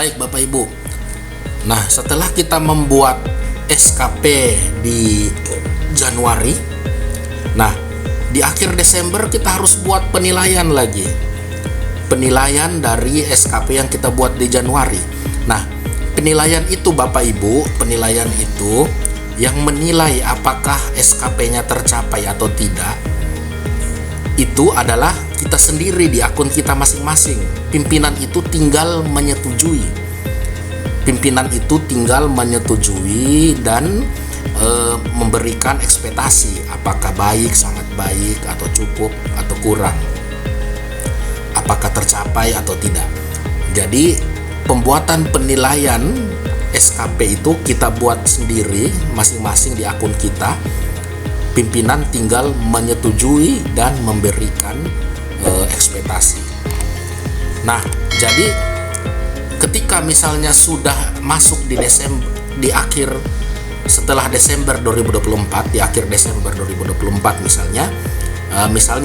Baik Bapak Ibu. Nah, setelah kita membuat SKP di Januari, nah di akhir Desember kita harus buat penilaian lagi. Penilaian dari SKP yang kita buat di Januari. Nah, penilaian itu Bapak Ibu, penilaian itu yang menilai apakah SKP-nya tercapai atau tidak, itu adalah kita sendiri di akun kita masing-masing. Pimpinan itu tinggal menyetujui. Pimpinan itu tinggal menyetujui dan memberikan ekspektasi apakah baik, sangat baik, atau cukup, atau kurang, apakah tercapai atau tidak. Jadi pembuatan penilaian SKP itu kita buat sendiri masing-masing di akun kita. Pimpinan tinggal menyetujui dan memberikan ekspektasi. Nah, jadi ketika misalnya sudah masuk di Desember, di akhir setelah Desember 2024, di akhir Desember 2024 misalnya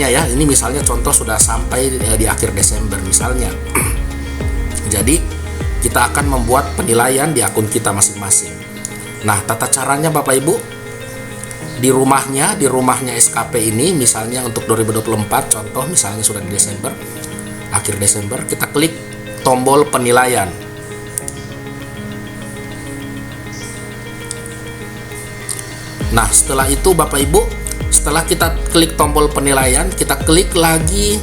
ya, ini misalnya contoh sudah sampai di akhir Desember misalnya. Jadi kita akan membuat penilaian di akun kita masing-masing. Nah, tata caranya Bapak Ibu, di rumahnya SKP ini misalnya untuk 2024 contoh misalnya sudah di Desember, akhir Desember, kita klik tombol penilaian. Nah, setelah itu Bapak Ibu, setelah kita klik tombol penilaian, kita klik lagi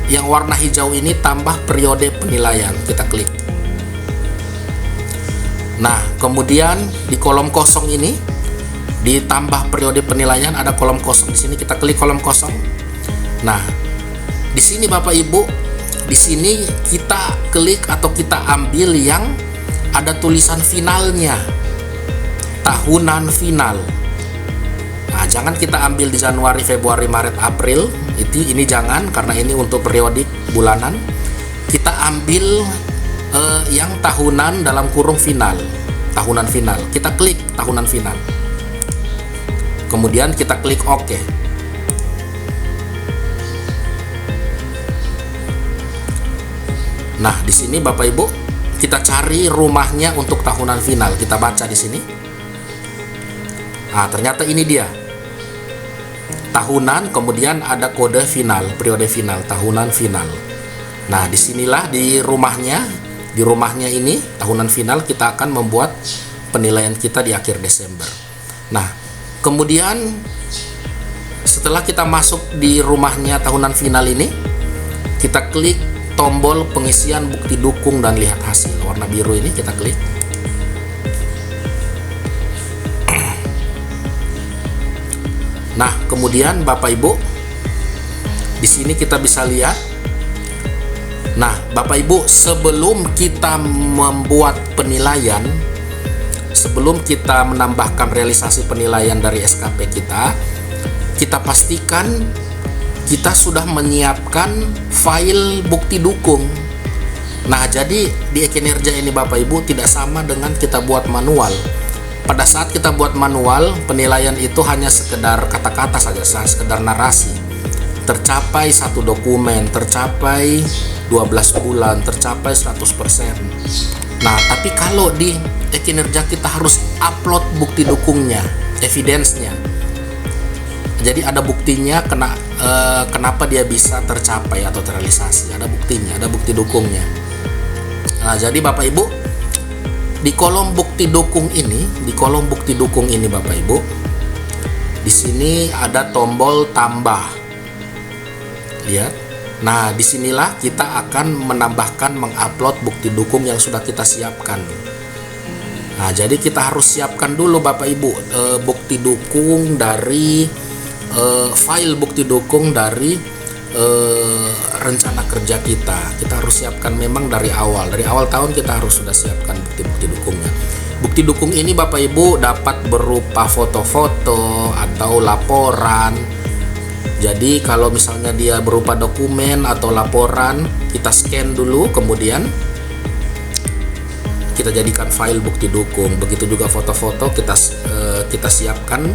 yang warna hijau ini, tambah periode penilaian, kita klik. Nah, kemudian di kolom kosong ini ditambah periode penilaian, ada kolom kosong di sini, kita klik kolom kosong. Nah, di sini Bapak Ibu, di sini kita klik atau kita ambil yang ada tulisan finalnya, tahunan final. Nah, jangan kita ambil di Januari, Februari, Maret, April. Ini jangan, karena ini untuk periodik bulanan. Kita ambil yang tahunan dalam kurung final, tahunan final. Kita klik tahunan final. Kemudian kita klik OK. Nah, di sini Bapak Ibu, kita cari rumahnya untuk tahunan final. Kita baca di sini. Nah, ternyata ini dia. Tahunan, kemudian ada kode final, periode final, tahunan final. Nah, disinilah di rumahnya ini, tahunan final, kita akan membuat penilaian kita di akhir Desember. Nah, kemudian setelah kita masuk di rumahnya tahunan final ini, kita klik tombol pengisian bukti dukung dan lihat hasil. Warna biru ini kita klik. Nah, kemudian Bapak Ibu, di sini kita bisa lihat. Nah, Bapak Ibu, sebelum kita membuat penilaian, sebelum kita menambahkan realisasi penilaian dari SKP kita pastikan kita sudah menyiapkan file bukti dukung. Nah, jadi di e-kinerja ini Bapak Ibu tidak sama dengan kita buat manual. Pada saat kita buat manual, penilaian itu hanya sekedar kata-kata saja, sekedar narasi. Tercapai satu dokumen, tercapai 12 bulan, tercapai 100%. Nah, tapi kalau di e-kinerja kita harus upload bukti dukungnya, evidence-nya. Jadi ada buktinya kenapa dia bisa tercapai atau terrealisasi. Ada buktinya, ada bukti dukungnya. Nah, jadi Bapak Ibu, di kolom bukti dukung ini Bapak Ibu, di sini ada tombol tambah. Lihat. Nah, disinilah kita akan menambahkan, mengupload bukti dukung yang sudah kita siapkan. Nah, jadi kita harus siapkan dulu Bapak Ibu bukti dukung dari file bukti dukung dari rencana kerja kita. Kita harus siapkan memang dari awal tahun kita harus sudah siapkan bukti-bukti dukungnya. Bukti dukung ini Bapak Ibu dapat berupa foto-foto atau laporan. Jadi kalau misalnya dia berupa dokumen atau laporan, kita scan dulu, kemudian kita jadikan file bukti dukung. Begitu juga foto-foto kita siapkan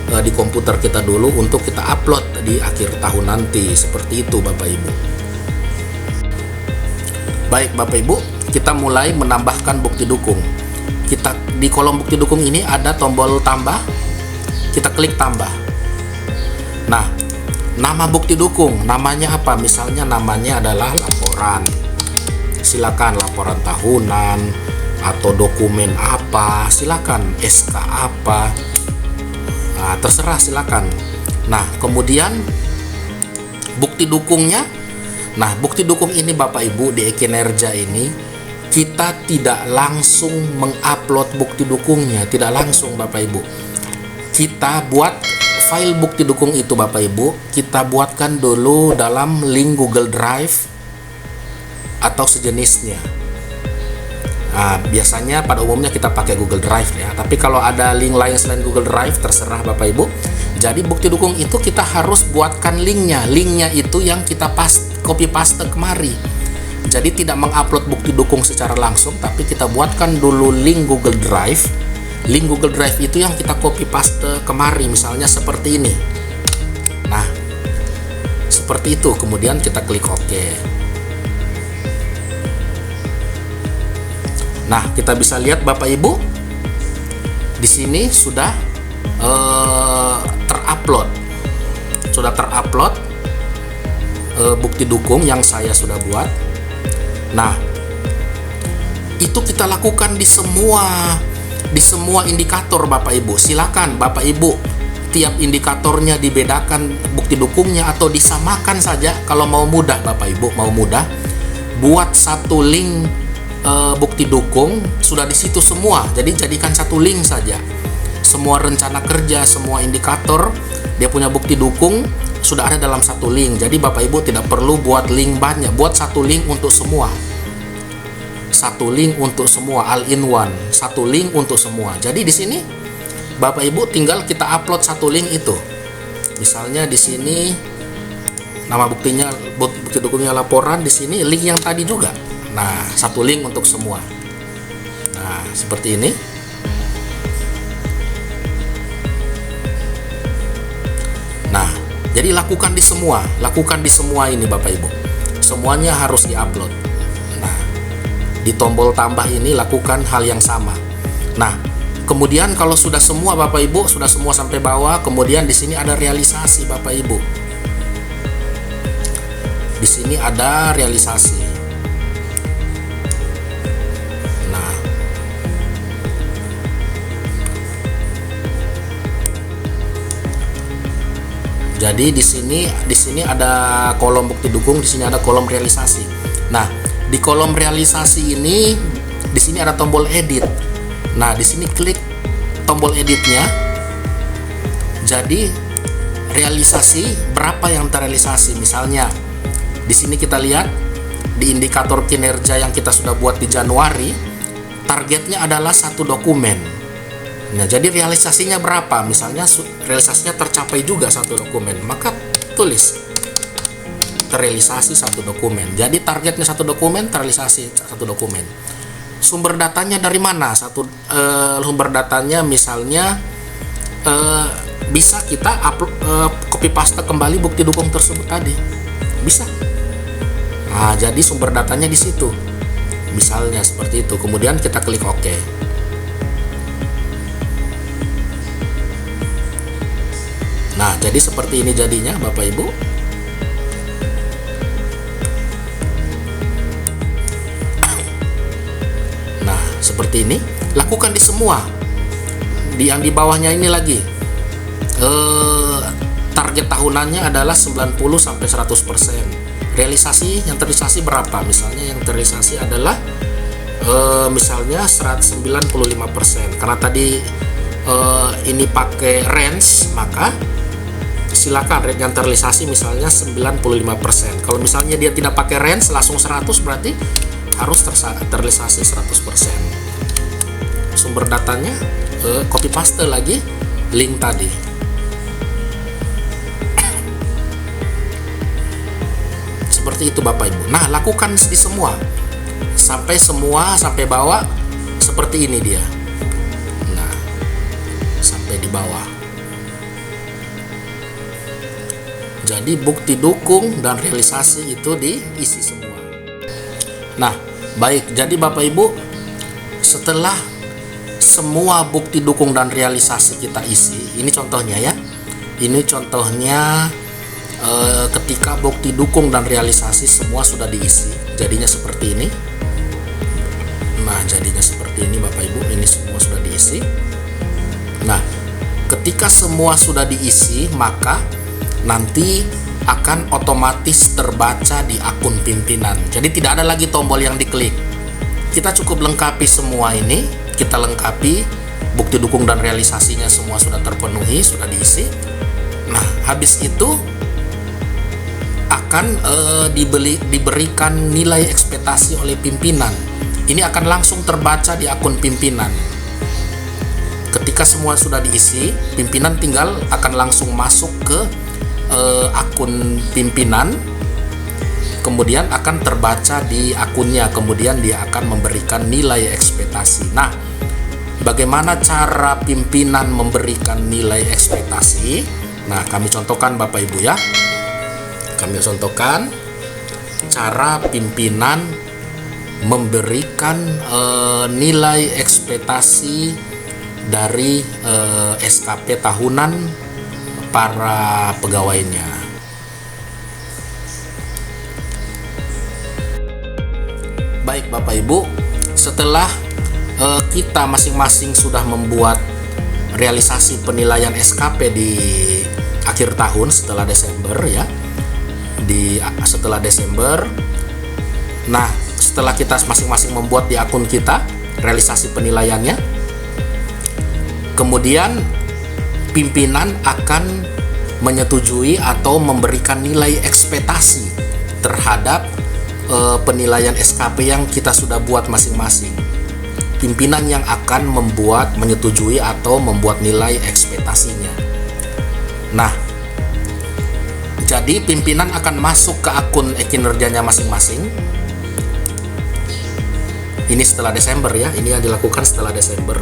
di komputer kita dulu untuk kita upload di akhir tahun nanti. Seperti itu Bapak Ibu. Baik Bapak Ibu, kita mulai menambahkan bukti dukung. Kita di kolom bukti dukung ini ada tombol tambah, kita klik tambah. Nah, nama bukti dukung, namanya apa? Misalnya namanya adalah laporan. Silakan laporan tahunan atau dokumen apa, silakan SK apa. Nah, terserah, silakan. Nah, kemudian bukti dukungnya. Nah, bukti dukung ini Bapak Ibu di e-Kinerja ini kita tidak langsung mengupload bukti dukungnya, tidak langsung Bapak Ibu. Kita buat file bukti dukung itu Bapak Ibu, kita buatkan dulu dalam link Google Drive atau sejenisnya. Nah, biasanya pada umumnya kita pakai Google Drive ya, tapi kalau ada link lain selain Google Drive terserah Bapak Ibu. Jadi bukti dukung itu kita harus buatkan linknya. Linknya itu yang kita copy paste kemari. Jadi tidak mengupload bukti dukung secara langsung, tapi kita buatkan dulu link Google Drive. Link Google Drive itu yang kita copy paste kemari, misalnya seperti ini. Nah, seperti itu. Kemudian kita klik OK. Nah, kita bisa lihat Bapak Ibu, di sini sudah terupload bukti dukung yang saya sudah buat. Nah, itu kita lakukan di semua indikator Bapak Ibu. Silakan Bapak Ibu tiap indikatornya dibedakan bukti dukungnya atau disamakan saja kalau mau mudah. Bapak Ibu mau mudah, buat satu link bukti dukung sudah di situ semua. Jadi jadikan satu link saja. Semua rencana kerja, semua indikator dia punya bukti dukung sudah ada dalam satu link. Jadi Bapak Ibu tidak perlu buat link banyak, buat satu link untuk semua. Satu link untuk semua, all in one. Satu link untuk semua. Jadi di sini Bapak Ibu tinggal kita upload satu link itu. Misalnya di sini nama bukti dukungnya laporan, di sini link yang tadi juga. Nah, satu link untuk semua. Nah, seperti ini. Nah, jadi lakukan di semua ini Bapak Ibu. Semuanya harus diupload. Nah, di tombol tambah ini lakukan hal yang sama. Nah, kemudian kalau sudah semua Bapak Ibu, sudah semua sampai bawah, kemudian di sini ada realisasi Bapak Ibu. Di sini ada realisasi. Jadi di sini ada kolom bukti dukung, di sini ada kolom realisasi. Nah, di kolom realisasi ini di sini ada tombol edit. Nah, di sini klik tombol editnya. Jadi realisasi berapa yang terrealisasi? Misalnya di sini kita lihat di indikator kinerja yang kita sudah buat di Januari, targetnya adalah satu dokumen. Nah, jadi realisasinya berapa? Misalnya realisasinya tercapai juga satu dokumen, maka tulis terrealisasi satu dokumen. Jadi targetnya satu dokumen, terrealisasi satu dokumen. Sumber datanya dari mana? Sumber datanya misalnya bisa kita copy paste kembali bukti dukung tersebut tadi. Bisa. Nah, jadi sumber datanya di situ. Misalnya seperti itu. Kemudian kita klik OK. Nah, jadi seperti ini jadinya Bapak Ibu. Nah, seperti ini. Lakukan di semua. Yang di bawahnya ini lagi. Target tahunannya adalah 90-100%. Realisasi, yang terrealisasi berapa? Misalnya yang terrealisasi adalah misalnya 195%. Karena tadi ini pakai range, maka silakan yang terrealisasi misalnya 95%. Kalau misalnya dia tidak pakai range langsung 100, berarti harus terrealisasi 100%. Sumber datanya copy paste lagi link tadi. Seperti itu Bapak Ibu. Nah, lakukan di semua sampai bawah seperti ini dia. Nah, sampai di bawah. Jadi bukti dukung dan realisasi itu diisi semua. Nah, Baik, jadi Bapak Ibu, setelah semua bukti dukung dan realisasi kita isi, ini contohnya ya. Ini contohnya ketika bukti dukung dan realisasi semua sudah diisi, jadinya seperti ini. Nah, jadinya seperti ini Bapak Ibu, ini semua sudah diisi. Nah, ketika semua sudah diisi, maka nanti akan otomatis terbaca di akun pimpinan. Jadi tidak ada lagi tombol yang diklik. Kita cukup lengkapi semua ini, kita lengkapi bukti dukung dan realisasinya semua sudah terpenuhi, sudah diisi. Nah, habis itu akan diberikan nilai ekspektasi oleh pimpinan. Ini akan langsung terbaca di akun pimpinan. Ketika semua sudah diisi, pimpinan tinggal akan langsung masuk ke akun pimpinan, kemudian akan terbaca di akunnya, kemudian dia akan memberikan nilai ekspektasi. Nah, bagaimana cara pimpinan memberikan nilai ekspektasi? Nah, kami contohkan Bapak Ibu ya. Kami contohkan cara pimpinan memberikan nilai ekspektasi dari SKP tahunan para pegawainya. Baik Bapak Ibu, setelah kita masing-masing sudah membuat realisasi penilaian SKP di akhir tahun setelah Desember ya, setelah Desember. Nah, setelah kita masing-masing membuat di akun kita realisasi penilaiannya, kemudian pimpinan akan menyetujui atau memberikan nilai ekspektasi terhadap penilaian SKP yang kita sudah buat masing-masing. Pimpinan yang akan menyetujui atau membuat nilai ekspektasinya. Nah, jadi pimpinan akan masuk ke akun kinerjanya masing-masing. Ini setelah Desember ya, ini yang dilakukan setelah Desember.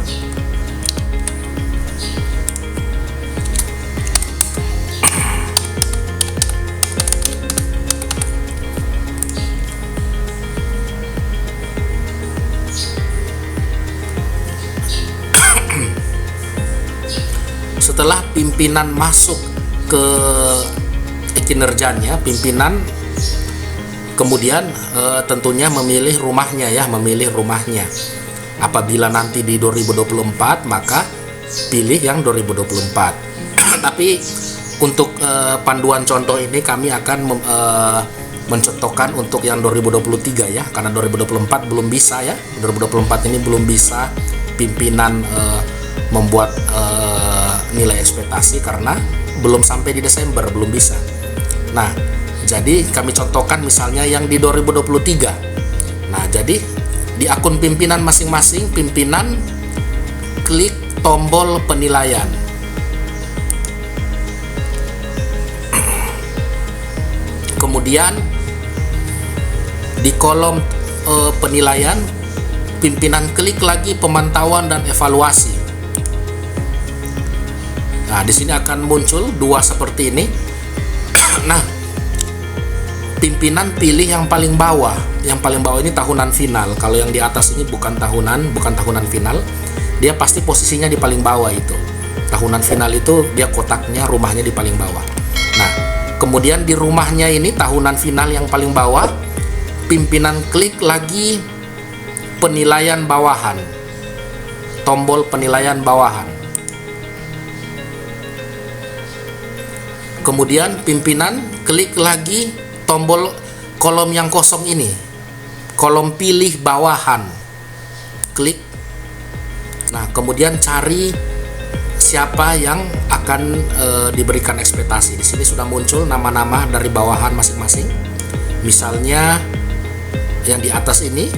Setelah pimpinan masuk ke kinerjanya, pimpinan kemudian tentunya memilih rumahnya ya, memilih rumahnya. Apabila nanti di 2024 maka pilih yang 2024. Tapi untuk panduan contoh ini kami akan mencontohkan untuk yang 2023 ya, karena 2024 belum bisa ya. 2024 ini belum bisa pimpinan membuat nilai ekspektasi karena belum sampai di Desember, belum bisa. Nah, jadi kami contohkan misalnya yang di 2023. Nah, jadi di akun pimpinan masing-masing, pimpinan klik tombol penilaian. Kemudian di kolom penilaian, pimpinan klik lagi pemantauan dan evaluasi. Nah, di sini akan muncul dua seperti ini. Nah, pimpinan pilih yang paling bawah. Yang paling bawah ini tahunan final. Kalau yang di atas ini bukan tahunan final. Dia pasti posisinya di paling bawah itu. Tahunan final itu dia kotaknya, rumahnya di paling bawah. Nah, kemudian di rumahnya ini tahunan final yang paling bawah, pimpinan klik lagi penilaian bawahan. Tombol penilaian bawahan. Kemudian pimpinan klik lagi tombol kolom yang kosong ini, kolom pilih bawahan, klik. Nah, kemudian cari siapa yang akan diberikan ekspektasi. Di sini sudah muncul nama-nama dari bawahan masing-masing. Misalnya yang di atas ini.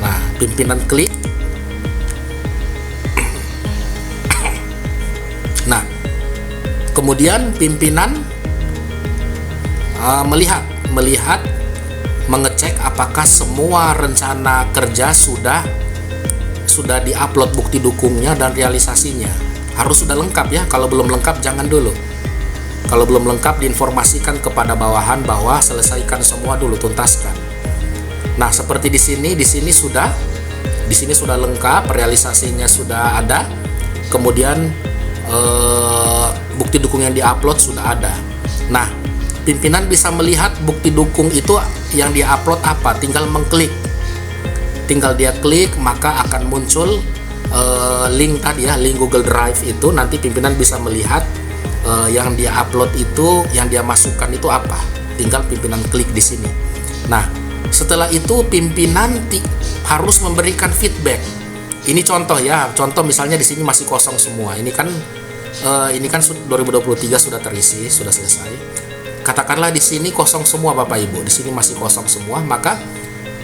Nah, pimpinan klik. Nah, kemudian pimpinan melihat mengecek apakah semua rencana kerja sudah diupload bukti dukungnya dan realisasinya. Harus sudah lengkap ya. Kalau belum lengkap jangan dulu. Kalau belum lengkap diinformasikan kepada bawahan bahwa selesaikan semua dulu, tuntaskan. Nah, seperti di sini sudah lengkap, realisasinya sudah ada. Kemudian bukti dukung yang diupload sudah ada. Nah, pimpinan bisa melihat bukti dukung itu yang diupload apa, tinggal mengklik. Tinggal dia klik, maka akan muncul link tadi ya, link Google Drive itu. Nanti pimpinan bisa melihat yang dia upload itu, yang dia masukkan itu apa. Tinggal pimpinan klik di sini. Nah, setelah itu pimpinan harus memberikan feedback. Ini contoh ya, contoh misalnya di sini masih kosong semua. Ini kan 2023 sudah terisi, sudah selesai. Katakanlah di sini kosong semua Bapak Ibu, di sini masih kosong semua, maka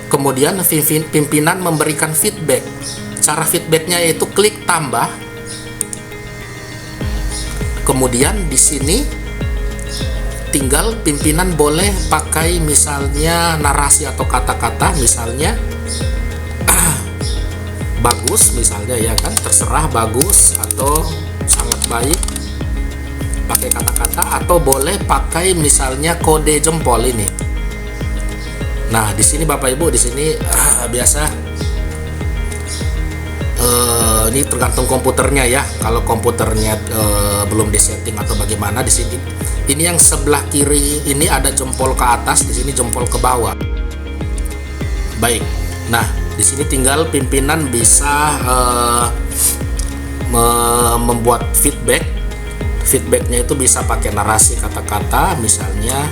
kemudian pimpinan memberikan feedback. Cara feedbacknya yaitu klik tambah. Kemudian di sini tinggal pimpinan boleh pakai misalnya narasi atau kata-kata, misalnya bagus misalnya ya kan, terserah bagus atau sangat baik, pakai kata-kata, atau boleh pakai misalnya kode jempol ini. Nah, di sini Bapak Ibu, di sini biasa ini tergantung komputernya ya. Kalau komputernya belum disetting atau bagaimana, di sini ini yang sebelah kiri ini ada jempol ke atas, di sini jempol ke bawah. Baik. Nah, di sini tinggal pimpinan bisa membuat feedback. Feedbacknya itu bisa pakai narasi kata-kata, misalnya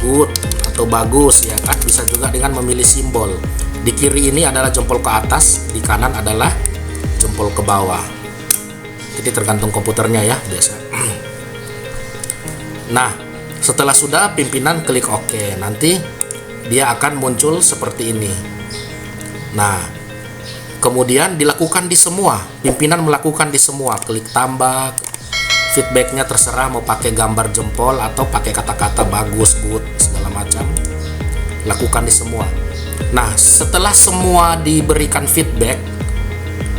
good atau bagus ya kan. Bisa juga dengan memilih simbol. Di kiri ini adalah jempol ke atas, di kanan adalah jempol ke bawah. Jadi tergantung komputernya ya biasa. Nah, setelah sudah, pimpinan klik OK. Nanti dia akan muncul seperti ini. Nah, kemudian dilakukan di semua. Pimpinan melakukan di semua. Klik tambah. Feedbacknya terserah mau pakai gambar jempol atau pakai kata-kata bagus, good, segala macam. Lakukan di semua. Nah, setelah semua diberikan feedback,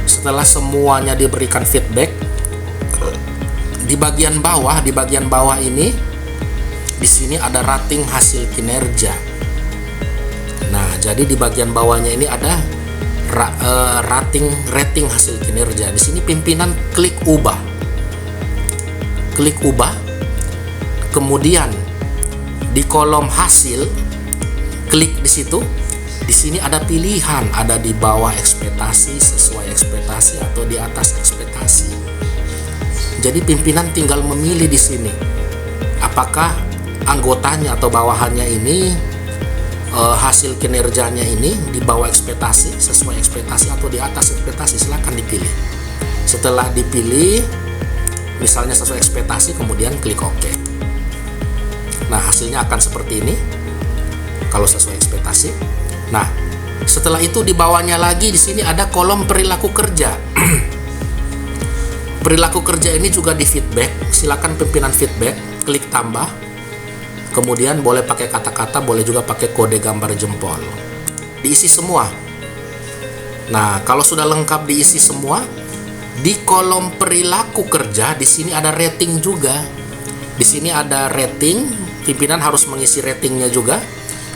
setelah semuanya diberikan feedback, di bagian bawah ini, di sini ada rating hasil kinerja. Nah, jadi di bagian bawahnya ini ada rating hasil kinerja. Di sini pimpinan klik ubah. Klik ubah. Kemudian di kolom hasil klik di situ. Di sini ada pilihan, ada di bawah ekspektasi, sesuai ekspektasi, atau di atas ekspektasi. Jadi pimpinan tinggal memilih di sini. Apakah anggotanya atau bawahannya ini hasil kinerjanya ini di bawah ekspektasi, sesuai ekspektasi, atau di atas ekspektasi. Silahkan dipilih. Setelah dipilih, misalnya sesuai ekspektasi, kemudian klik OK. Nah, hasilnya akan seperti ini kalau sesuai ekspektasi. Nah, setelah itu di bawahnya lagi di sini ada kolom perilaku kerja. Perilaku kerja ini juga di feedback. Silakan pimpinan feedback, klik tambah. Kemudian boleh pakai kata-kata, boleh juga pakai kode gambar jempol. Diisi semua. Nah, kalau sudah lengkap diisi semua, di kolom perilaku kerja di sini ada rating juga. Di sini ada rating, pimpinan harus mengisi ratingnya juga.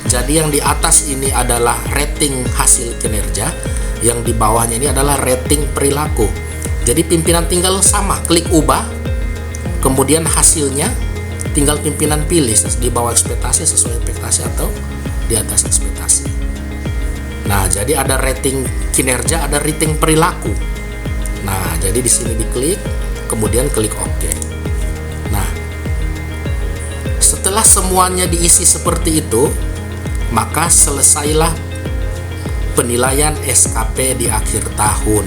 Jadi yang di atas ini adalah rating hasil kinerja, yang di bawahnya ini adalah rating perilaku. Jadi pimpinan tinggal sama, klik ubah, kemudian hasilnya tinggal pimpinan pilih di bawah ekspektasi, sesuai ekspektasi, atau di atas ekspektasi. Nah, jadi ada rating kinerja, ada rating perilaku. Nah, jadi di sini diklik, kemudian klik OK. Nah, setelah semuanya diisi seperti itu, maka selesailah penilaian SKP di akhir tahun.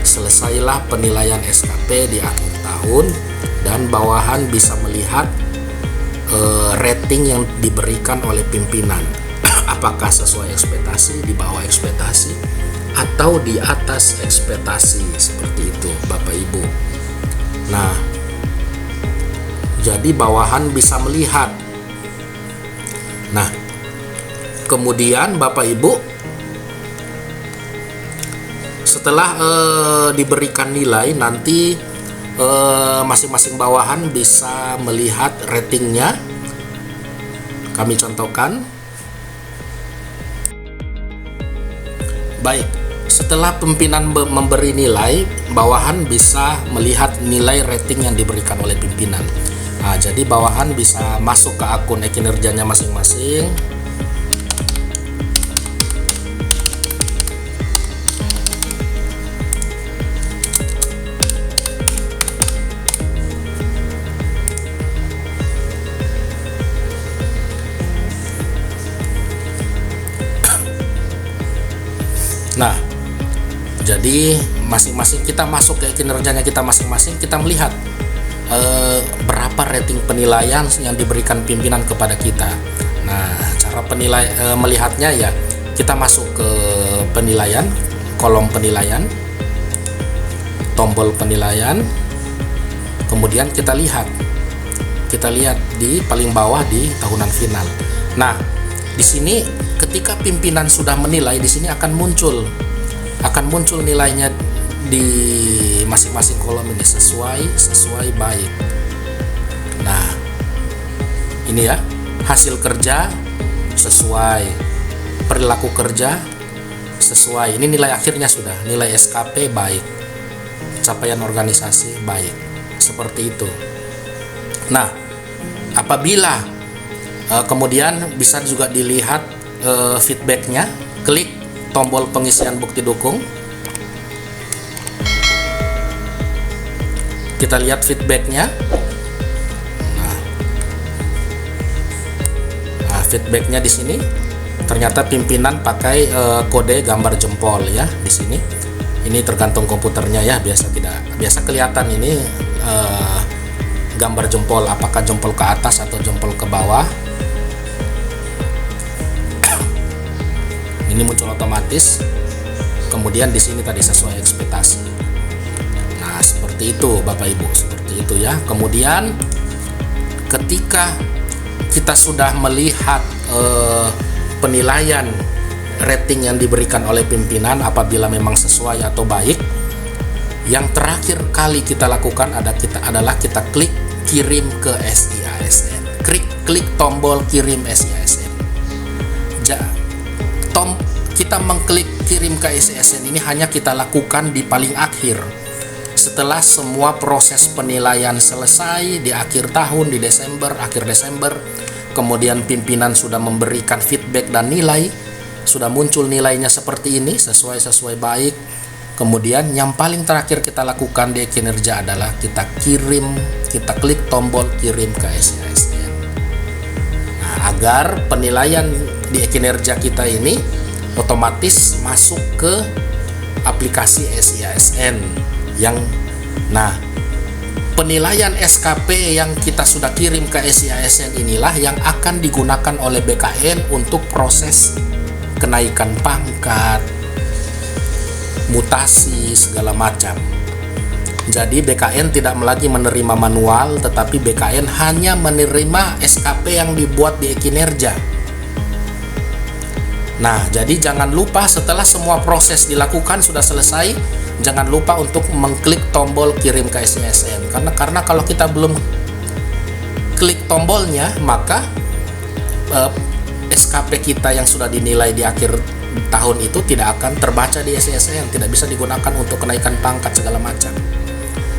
Selesailah penilaian SKP di akhir tahun, dan bawahan bisa melihat rating yang diberikan oleh pimpinan. Apakah sesuai ekspektasi, di bawah ekspektasi, atau di atas ekspektasi. Seperti itu Bapak Ibu. Nah, jadi bawahan bisa melihat. Nah, kemudian Bapak Ibu, setelah diberikan nilai, nanti masing-masing bawahan bisa melihat ratingnya. Kami contohkan. Baik, setelah pimpinan memberi nilai, bawahan bisa melihat nilai rating yang diberikan oleh pimpinan. Nah, jadi bawahan bisa masuk ke akun kinerjanya masing-masing. Nah, jadi masing-masing kita masuk ke kinerjanya kita masing-masing, kita melihat berapa rating penilaian yang diberikan pimpinan kepada kita. Nah, cara melihatnya ya, kita masuk ke penilaian, kolom penilaian, tombol penilaian, kemudian kita lihat di paling bawah di tahunan final. Nah, di sini ketika pimpinan sudah menilai, di sini akan muncul nilainya di masing-masing kolom ini, sesuai baik. Nah, ini ya, hasil kerja sesuai, perilaku kerja sesuai. Ini nilai akhirnya sudah, nilai SKP baik, capaian organisasi baik, seperti itu. Nah, apabila kemudian bisa juga dilihat feedbacknya, klik tombol pengisian bukti dukung. Kita lihat feedbacknya. Nah, feedbacknya di sini ternyata pimpinan pakai kode gambar jempol ya di sini. Ini tergantung komputernya ya, biasa kelihatan ini gambar jempol, apakah jempol ke atas atau jempol ke bawah. Ini muncul otomatis. Kemudian di sini tadi sesuai ekspektasi. Nah, seperti itu Bapak Ibu, seperti itu ya. Kemudian ketika kita sudah melihat penilaian rating yang diberikan oleh pimpinan, apabila memang sesuai atau baik, yang terakhir kali kita lakukan adalah kita klik kirim ke SIASN. Klik tombol kirim SIASN. Kita mengklik kirim ke SIASN ini hanya kita lakukan di paling akhir, setelah semua proses penilaian selesai di akhir tahun, di akhir Desember. Kemudian pimpinan sudah memberikan feedback dan nilai, sudah muncul nilainya seperti ini, sesuai baik. Kemudian yang paling terakhir kita lakukan di kinerja adalah kita klik tombol kirim ke SIASN. Nah, agar penilaian di kinerja kita ini otomatis masuk ke aplikasi SIASN penilaian SKP yang kita sudah kirim ke SIASN inilah yang akan digunakan oleh BKN untuk proses kenaikan pangkat, mutasi, segala macam. Jadi BKN tidak lagi menerima manual, tetapi BKN hanya menerima SKP yang dibuat di kinerja. Nah, jadi jangan lupa setelah semua proses dilakukan sudah selesai, jangan lupa untuk mengklik tombol kirim ke SIASN. Karena kalau kita belum klik tombolnya, maka SKP kita yang sudah dinilai di akhir tahun itu tidak akan terbaca di SIASN, tidak bisa digunakan untuk kenaikan pangkat segala macam.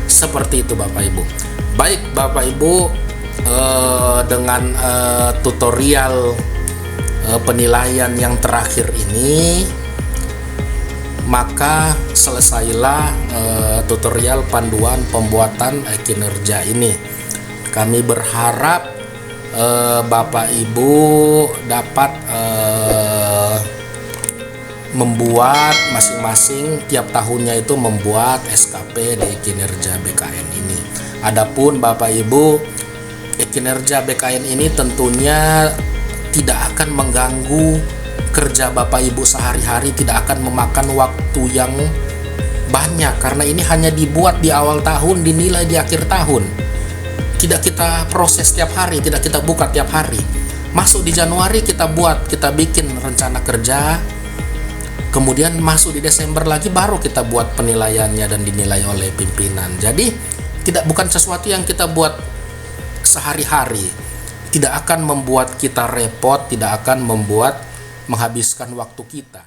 Seperti itu Bapak Ibu. Baik Bapak Ibu, dengan tutorial penilaian yang terakhir ini, maka selesailah tutorial panduan pembuatan kinerja ini. Kami berharap Bapak Ibu dapat membuat masing-masing tiap tahunnya itu membuat SKP di kinerja BKN ini. Adapun Bapak Ibu, kinerja BKN ini tentunya tidak akan mengganggu kerja Bapak Ibu sehari-hari, tidak akan memakan waktu yang banyak karena ini hanya dibuat di awal tahun, dinilai di akhir tahun. Tidak kita proses tiap hari, tidak kita buka tiap hari. Masuk di Januari kita bikin rencana kerja, kemudian masuk di Desember lagi baru kita buat penilaiannya dan dinilai oleh pimpinan. Jadi bukan sesuatu yang kita buat sehari-hari. Tidak akan membuat kita repot, tidak akan menghabiskan waktu kita.